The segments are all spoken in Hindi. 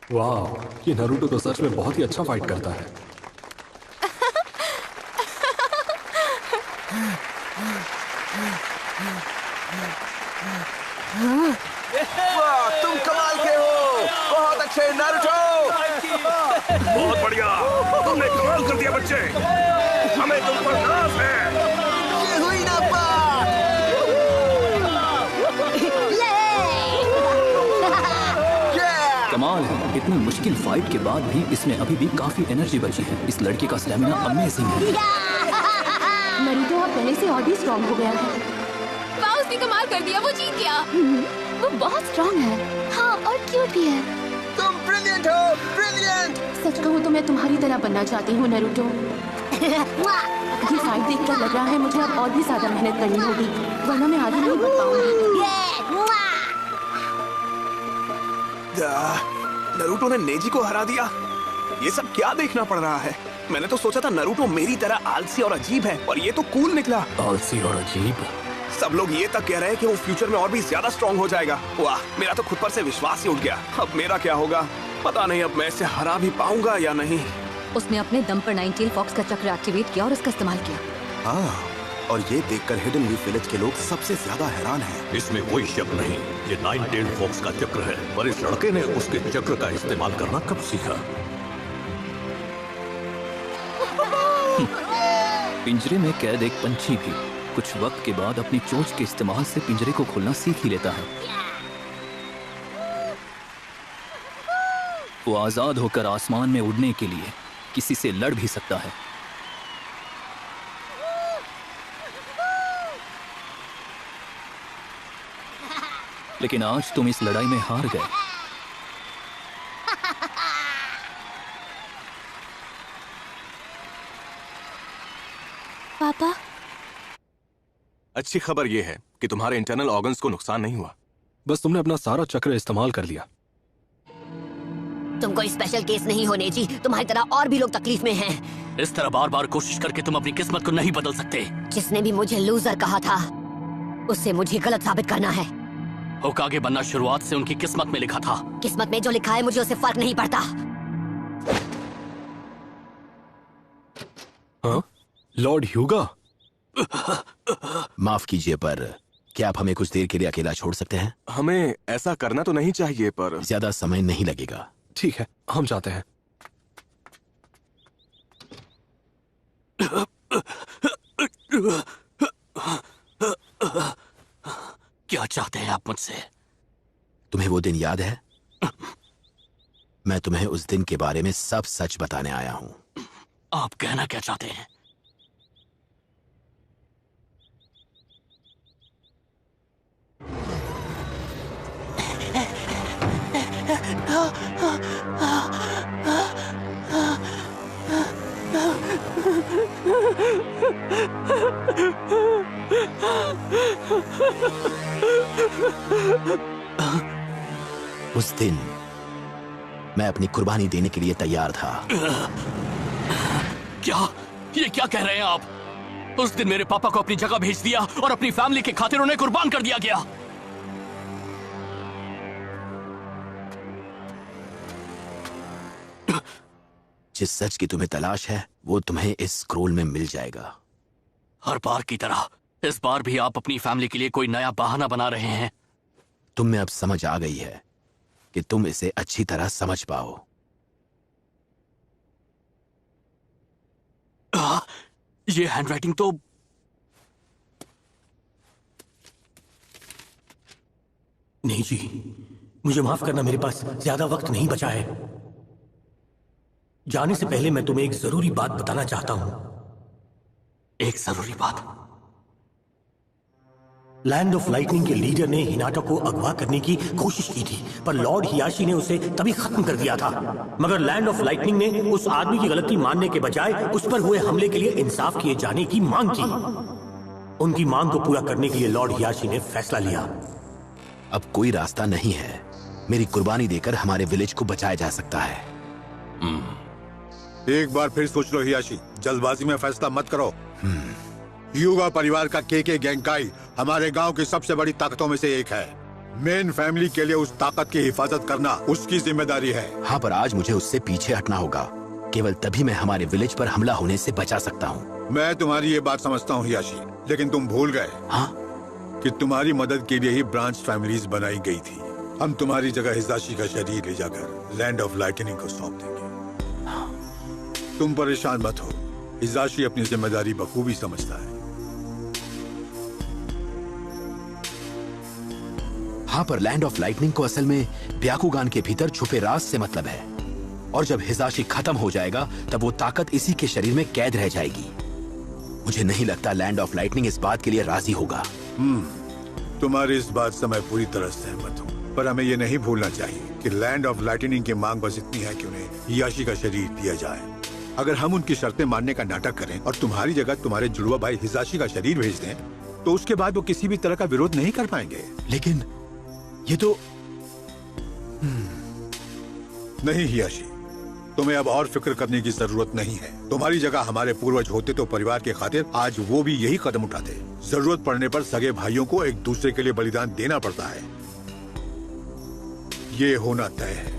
वाह, ये नारुतो तो सच में बहुत ही अच्छा फाइट करता है। वाह, तुम कमाल के हो, बहुत अच्छे नारुतो। बहुत बढ़िया, तुमने कमाल कर दिया बच्चे, हमें तुम पर नाज है। ये हुई ना बात। कमाल है, इतनी मुश्किल फाइट के बाद भी इसमें अभी भी काफी एनर्जी बची है। इस लड़के का स्टैमिना अमेजिंग है। नारुतो अब पहले से और भी स्ट्रॉन्ग हो गया है। वाह, उसने कमाल कर दिया, वो जीत गया। वो बहुत स्ट्रॉन्ग है। हाँ, और क्यूट भी है। तुम ब्रिलियंट हो, ब्रिलियंट। सच कहूँ तो मैं तुम्हारी तरह बनना चाहती हूँ नारुतो। ये फाइट देखकर लग रहा है मुझे अब और भी ज्यादा मेहनत करनी होगी, वरना मैं आगे नहीं बढ़ पाऊंगी। नारुतो ने नेजी को हरा दिया। ये सब क्या देखना पड़ रहा है? मैंने तो सोचा था नारुतो मेरी तरह आलसी और अजीब है, और ये तो कूल निकला। आलसी और अजीब? सब लोग ये तक कह रहे हैं कि वो फ्यूचर में और भी ज्यादा स्ट्रॉन्ग हो जाएगा। वाह, मेरा तो खुद पर से विश्वास ही उठ गया। अब मेरा क्या होगा पता नहीं, अब मैं इसे हरा भी पाऊंगा या नहीं। उसने अपने दम पर नाइनटेल फॉक्स का चक्र एक्टिवेट किया और उसका इस्तेमाल किया। हाँ, और ये देखकर हिडन लीफ विलेज के लोग सबसे ज्यादा हैरान हैं। इसमें कोई शक नहीं, ये नाइन टेल्ड फॉक्स का चक्र है, पर इस लड़के ने उसके चक्र का इस्तेमाल करना कब सीखा? पिंजरे में कैद एक पंछी भी कुछ वक्त के बाद अपनी चोंच के इस्तेमाल से पिंजरे को खोलना सीख ही लेता है। वो आजाद होकर आसमान में उड़ने के लिए किसी से लड़ भी सकता है। लेकिन आज तुम इस लड़ाई में हार गए। पापा, अच्छी खबर ये है कि तुम्हारे इंटरनल ऑर्गन्स को नुकसान नहीं हुआ। बस तुमने अपना सारा चक्र इस्तेमाल कर लिया। तुम कोई स्पेशल केस नहीं हो नेजी, तुम्हारी तरह और भी लोग तकलीफ में हैं। इस तरह बार बार कोशिश करके तुम अपनी किस्मत को नहीं बदल सकते। जिसने भी मुझे लूजर कहा था, उससे मुझे गलत साबित करना है। होकागे बनना शुरुआत से उनकी किस्मत में लिखा था। किस्मत में जो लिखा है मुझे उससे फर्क नहीं पड़ता। हाँ? लॉर्ड ह्यूगा? माफ कीजिए, पर क्या आप हमें कुछ देर के लिए अकेला छोड़ सकते हैं? हमें ऐसा करना तो नहीं चाहिए, पर ज्यादा समय नहीं लगेगा। ठीक है, हम जाते हैं। क्या चाहते हैं आप मुझसे? तुम्हें वो दिन याद है? मैं तुम्हें उस दिन के बारे में सब सच बताने आया हूं। आप कहना क्या चाहते हैं? उस दिन मैं अपनी कुर्बानी देने के लिए तैयार था। क्या? ये क्या कह रहे हैं आप? उस दिन मेरे पापा को अपनी जगह भेज दिया और अपनी फैमिली की खातिर उन्हें कुर्बान कर दिया गया। जिस सच की तुम्हें तलाश है वो तुम्हें इस स्क्रोल में मिल जाएगा। हर बार की तरह इस बार भी आप अपनी फैमिली के लिए कोई नया बहाना बना रहे हैं। तुम में अब समझ आ गई है कि तुम इसे अच्छी तरह समझ पाओ। ये हैंडराइटिंग तो नहीं जी, मुझे माफ करना, मेरे पास ज्यादा वक्त नहीं बचा है। जाने से पहले मैं तुम्हें एक जरूरी बात बताना चाहता हूं। एक जरूरी बात? लैंड ऑफ लाइटनिंग के लीडर ने हिनाटा को अगवा करने की कोशिश की थी, पर लॉर्ड हियाशी ने उसे तभी खत्म कर दिया था। मगर लैंड ऑफ लाइटनिंग ने उस आदमी की गलती मानने के बजाय उस पर हुए हमले के लिए इंसाफ किए जाने की मांग की। उनकी मांग को पूरा करने के लिए लॉर्ड हियाशी ने फैसला लिया। अब कोई रास्ता नहीं है। मेरी कुर्बानी देकर हमारे विलेज को बचाया जा सकता है। एक बार फिर सोच लो हियाशी, जल्दबाजी में फैसला मत करो। ह्यूगा परिवार का केके गैंकाई हमारे गांव की सबसे बड़ी ताकतों में से एक है। मेन फैमिली के लिए उस ताकत की हिफाजत करना उसकी जिम्मेदारी है। हाँ, पर आज मुझे उससे पीछे हटना होगा। केवल तभी मैं हमारे विलेज पर हमला होने से बचा सकता हूँ। मैं तुम्हारी ये बात समझता हूँ हियाशी, लेकिन तुम भूल गए हाँ? कि तुम्हारी मदद के लिए ही ब्रांच फैमिलीज बनाई गई थी। हम तुम्हारी जगह हिजाशी का शरीर ले जाकर लैंड ऑफ लाइटनिंग को सौंप देंगे। तुम परेशान मत हो, हिजाशी अपनी जिम्मेदारी बखूबी समझता है। हाँ, पर लैंड ऑफ लाइटनिंग को असल में ब्याकुगान के भीतर छुपे राज से मतलब है, और जब हिजाशी खत्म हो जाएगा तब वो ताकत इसी के शरीर में कैद रह जाएगी। मुझे नहीं लगता लैंड ऑफ लाइटनिंग इस बात के लिए राजी होगा। तुम्हारी इस बात से मैं पूरी तरह सहमत हूँ, पर हमें ये नहीं भूलना चाहिए कि लैंड ऑफ लाइटनिंग की मांग बस इतनी है कि उन्हें हियाशी का शरीर दिया जाए। अगर हम उनकी शर्तें मानने का नाटक करें और तुम्हारी जगह तुम्हारे जुड़वा भाई हिजाशी का शरीर भेज दें, तो उसके बाद वो किसी भी तरह का विरोध नहीं कर पाएंगे। लेकिन ये तो नहीं हियाशी, तुम्हें अब और फिक्र करने की जरूरत नहीं है। तुम्हारी जगह हमारे पूर्वज होते तो परिवार के खातिर आज वो भी यही कदम उठाते। जरूरत पड़ने पर सगे भाइयों को एक दूसरे के लिए बलिदान देना पड़ता है। ये होना तय है।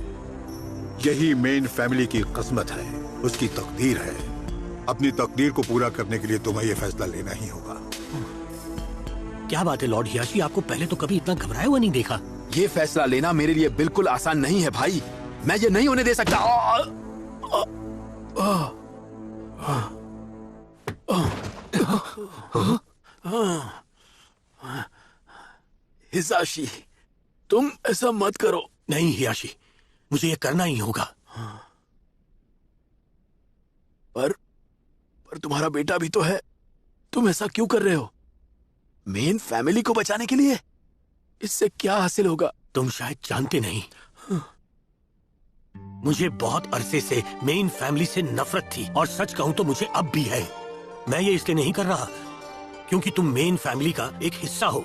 यही मेन फैमिली की किस्मत है, उसकी तकदीर है। अपनी तकदीर को पूरा करने के लिए तुम्हें यह फैसला लेना ही होगा। क्या बात है लॉर्ड हियाशी, आपको पहले तो कभी इतना घबराया हुआ नहीं देखा। ये फैसला लेना मेरे लिए बिल्कुल आसान नहीं है भाई। मैं ये नहीं होने दे सकता। हिजाशी, तुम ऐसा मत करो। नहीं हियाशी, मुझे ये करना ही होगा। पर तुम्हारा बेटा भी तो है। तुम ऐसा क्यों कर रहे हो? मेन फैमिली को बचाने के लिए? इससे क्या हासिल होगा? तुम शायद जानते नहीं, मुझे बहुत अरसे से मेन फैमिली से नफरत थी, और सच कहूं तो मुझे अब भी है। मैं ये इसलिए नहीं कर रहा क्योंकि तुम मेन फैमिली का एक हिस्सा हो।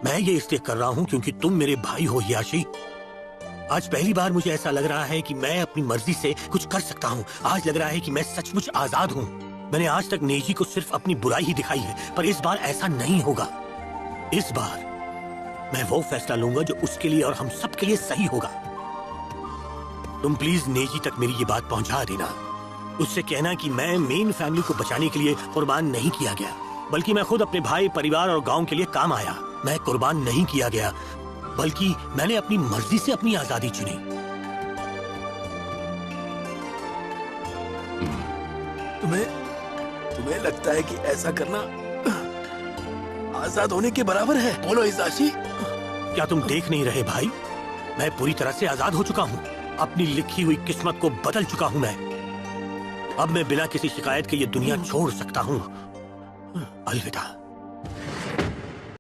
मैं ये इसलिए कर रहा हूं क्योंकि तुम मेरे भाई हो हियाशी। आज पहली बार मुझे ऐसा लग रहा है कि मैं अपनी मर्जी से कुछ कर सकता हूं। आज लग रहा है कि मैं सचमुच आजाद हूं। मैंने आज तक नेजी को सिर्फ अपनी बुराई ही दिखाई है, पर इस बार ऐसा नहीं होगा। इस बार मैं वो फैसला लूंगा जो उसके लिए और हम सब के लिए सही होगा। तुम प्लीज नेजी तक मेरी ये बात पहुंचा देना। उससे कहना कि मैं मेन फैमिली को बचाने के लिए कुर्बान नहीं किया गया, बल्कि मैं खुद अपने भाई, परिवार और गांव के लिए काम आया। मैं कुर्बान नहीं किया गया, बल्कि मैंने अपनी मर्जी से अपनी आजादी चुनी। तुम्हें लगता है कि ऐसा करना आजाद होने के बराबर है? बोलो हिजाशी। क्या तुम देख नहीं रहे भाई, मैं पूरी तरह से आजाद हो चुका हूँ। अपनी लिखी हुई किस्मत को बदल चुका हूँ मैं। अब मैं बिना किसी शिकायत के ये दुनिया छोड़ सकता हूँ। अलविदा।